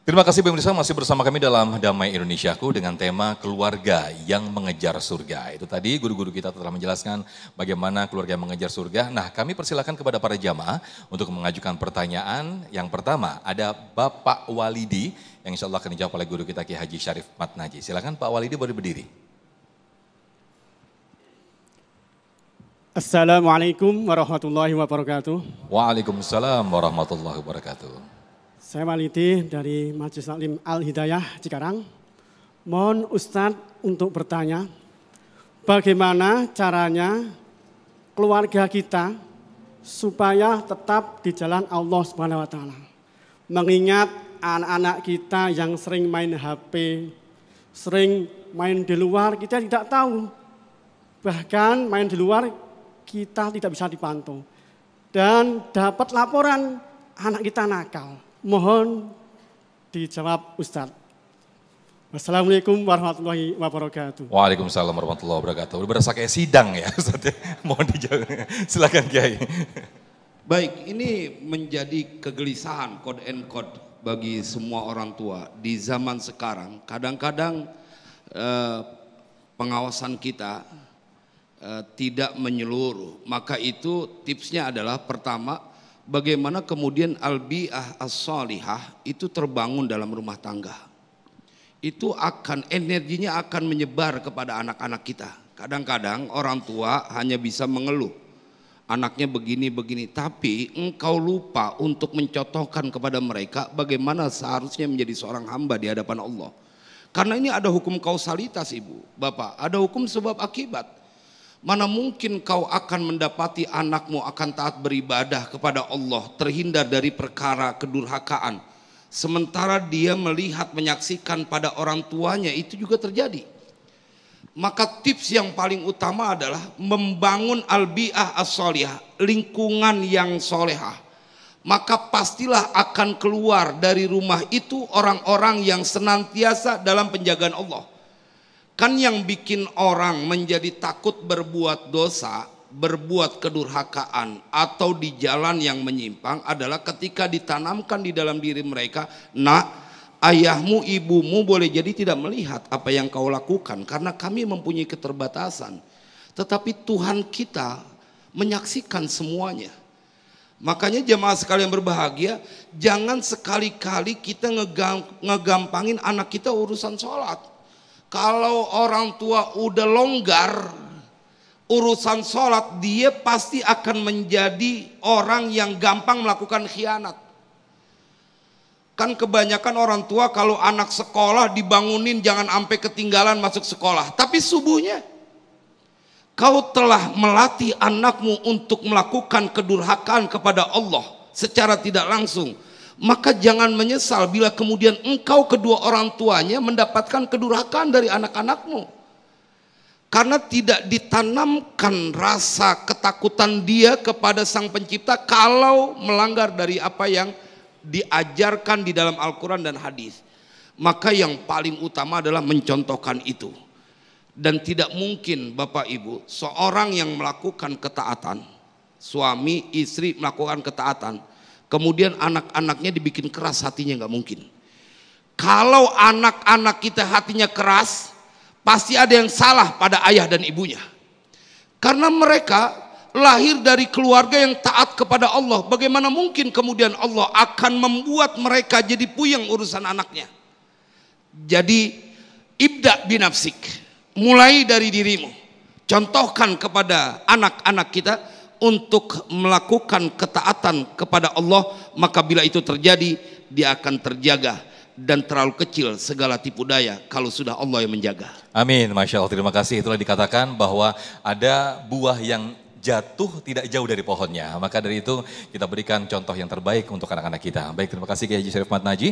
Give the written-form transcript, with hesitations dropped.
Terima kasih pemirsa masih bersama kami dalam Damai Indonesiaku dengan tema keluarga yang mengejar surga. Itu tadi guru-guru kita telah menjelaskan bagaimana keluarga yang mengejar surga. Nah, kami persilakan kepada para jamaah untuk mengajukan pertanyaan. Yang pertama ada Bapak Walidi yang insya Allah akan dijawab oleh guru kita Ki Haji Syarif Matnaji. Silakan Pak Walidi boleh berdiri. Assalamualaikum warahmatullahi wabarakatuh. Waalaikumsalam warahmatullahi wabarakatuh. Saya Walidi dari Majelis Taklim Al-Hidayah Cikarang. Mohon Ustadz untuk bertanya, bagaimana caranya keluarga kita supaya tetap di jalan Allah Subhanahu wa taala. Mengingat anak-anak kita yang sering main HP, sering main di luar, kita tidak tahu. Bahkan main di luar kita tidak bisa dipantau. Dan dapat laporan anak kita nakal. Mohon dijawab Ustadz. Wassalamualaikum warahmatullahi wabarakatuh. Waalaikumsalam warahmatullahi wabarakatuh. Berasa kayak sidang ya Ustadz. Mohon dijawab. Silakan Kiai. Baik, ini menjadi kegelisahan quote and quote bagi semua orang tua di zaman sekarang. Kadang-kadang pengawasan kita tidak menyeluruh. Maka itu tipsnya adalah pertama, bagaimana kemudian al-bi'ah as-salihah itu terbangun dalam rumah tangga. Itu akan energinya akan menyebar kepada anak-anak kita. Kadang-kadang orang tua hanya bisa mengeluh. Anaknya begini-begini, tapi engkau lupa untuk mencontohkan kepada mereka bagaimana seharusnya menjadi seorang hamba di hadapan Allah. Karena ini ada hukum kausalitas Ibu, Bapak, ada hukum sebab akibat. Mana mungkin kau akan mendapati anakmu akan taat beribadah kepada Allah, terhindar dari perkara kedurhakaan. Sementara dia melihat, menyaksikan pada orang tuanya itu juga terjadi. Maka tips yang paling utama adalah membangun al-bi'ah as-solihah, lingkungan yang solehah. Maka pastilah akan keluar dari rumah itu orang-orang yang senantiasa dalam penjagaan Allah. Kan yang bikin orang menjadi takut berbuat dosa, berbuat kedurhakaan atau di jalan yang menyimpang adalah ketika ditanamkan di dalam diri mereka, nak, ayahmu, ibumu boleh jadi tidak melihat apa yang kau lakukan karena kami mempunyai keterbatasan. Tetapi Tuhan kita menyaksikan semuanya. Makanya jemaah sekalian berbahagia, jangan sekali-kali kita ngegampangin anak kita urusan sholat. Kalau orang tua udah longgar urusan sholat, dia pasti akan menjadi orang yang gampang melakukan khianat. Kan kebanyakan orang tua kalau anak sekolah dibangunin jangan sampai ketinggalan masuk sekolah. Tapi subuhnya kau telah melatih anakmu untuk melakukan kedurhakaan kepada Allah secara tidak langsung. Maka jangan menyesal bila kemudian engkau kedua orang tuanya mendapatkan kedurhakaan dari anak-anakmu. Karena tidak ditanamkan rasa ketakutan dia kepada Sang Pencipta kalau melanggar dari apa yang diajarkan di dalam Al-Quran dan hadis. Maka yang paling utama adalah mencontohkan itu. Dan tidak mungkin Bapak Ibu seorang yang melakukan ketaatan, suami istri melakukan ketaatan, kemudian anak-anaknya dibikin keras hatinya, nggak mungkin. Kalau anak-anak kita hatinya keras, pasti ada yang salah pada ayah dan ibunya. Karena mereka lahir dari keluarga yang taat kepada Allah. Bagaimana mungkin kemudian Allah akan membuat mereka jadi puyeng urusan anaknya. Jadi ibda binafsik, mulai dari dirimu. Contohkan kepada anak-anak kita untuk melakukan ketaatan kepada Allah, maka bila itu terjadi dia akan terjaga dan terlalu kecil segala tipu daya kalau sudah Allah yang menjaga. Amin, Masya Allah, terima kasih. Itulah dikatakan bahwa ada buah yang jatuh tidak jauh dari pohonnya. Maka dari itu kita berikan contoh yang terbaik untuk anak-anak kita. Baik, terima kasih Kiai Haji Syarif Matnaji.